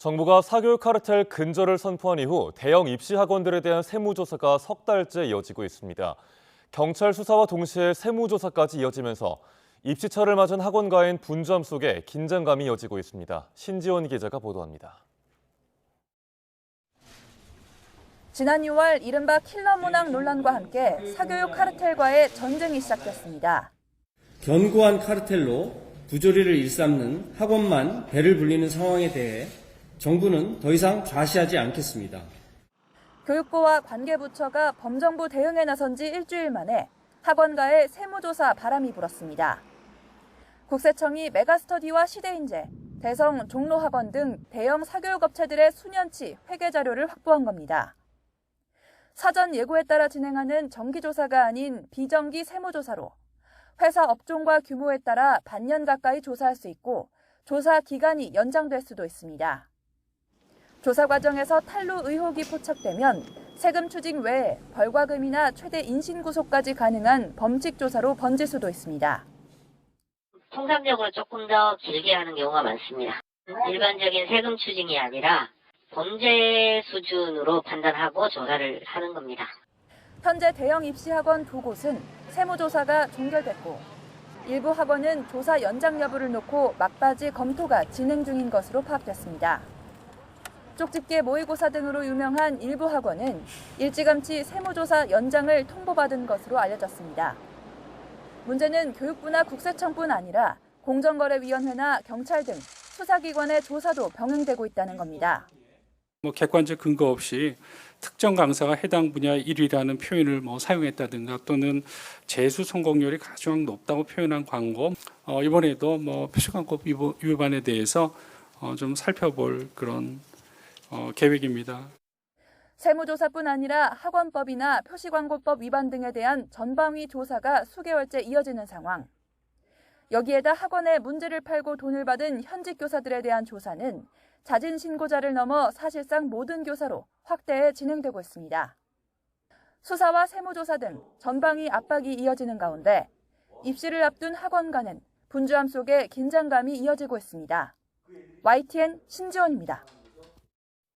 정부가 사교육 카르텔 근절을 선포한 이후 대형 입시 학원들에 대한 세무조사가 석 달째 이어지고 있습니다. 경찰 수사와 동시에 세무조사까지 이어지면서 입시철을 맞은 학원가인 분주함 속에 긴장감이 이어지고 있습니다. 신지원 기자가 보도합니다. 지난 6월 이른바 킬러 문항 논란과 함께 사교육 카르텔과의 전쟁이 시작됐습니다. 견고한 카르텔로 부조리를 일삼는 학원만 배를 불리는 상황에 대해 정부는 더 이상 좌시하지 않겠습니다. 교육부와 관계부처가 범정부 대응에 나선 지 일주일 만에 학원가의 세무조사 바람이 불었습니다. 국세청이 메가스터디와 시대인재, 대성 종로학원 등 대형 사교육업체들의 수년치 회계 자료를 확보한 겁니다. 사전 예고에 따라 진행하는 정기조사가 아닌 비정기 세무조사로 회사 업종과 규모에 따라 반년 가까이 조사할 수 있고 조사 기간이 연장될 수도 있습니다. 조사 과정에서 탈루 의혹이 포착되면 세금 추징 외에 벌과금이나 최대 인신구속까지 가능한 범칙 조사로 번질 수도 있습니다. 통상적으로 조금 더 길게 하는 경우가 많습니다. 일반적인 세금 추징이 아니라 범죄 수준으로 판단하고 조사를 하는 겁니다. 현재 대형 입시학원 2곳은 세무조사가 종결됐고 일부 학원은 조사 연장 여부를 놓고 막바지 검토가 진행 중인 것으로 파악됐습니다. 쪽집게 모의고사 등으로 유명한 일부 학원은 일찌감치 세무조사 연장을 통보받은 것으로 알려졌습니다. 문제는 교육부나 국세청뿐 아니라 공정거래위원회나 경찰 등 수사기관의 조사도 병행되고 있다는 겁니다. 객관적 근거 없이 특정 강사가 해당 분야 1위라는 표현을 사용했다든가 또는 재수 성공률이 가장 높다고 표현한 광고, 이번에도 표시광고 위반에 대해서 좀 살펴볼 그런 계획입니다. 세무조사뿐 아니라 학원법이나 표시광고법 위반 등에 대한 전방위 조사가 수개월째 이어지는 상황. 여기에다 학원에 문제를 팔고 돈을 받은 현직 교사들에 대한 조사는 자진 신고자를 넘어 사실상 모든 교사로 확대해 진행되고 있습니다. 수사와 세무조사 등 전방위 압박이 이어지는 가운데 입시를 앞둔 학원가는 분주함 속에 긴장감이 이어지고 있습니다. YTN 신지원입니다.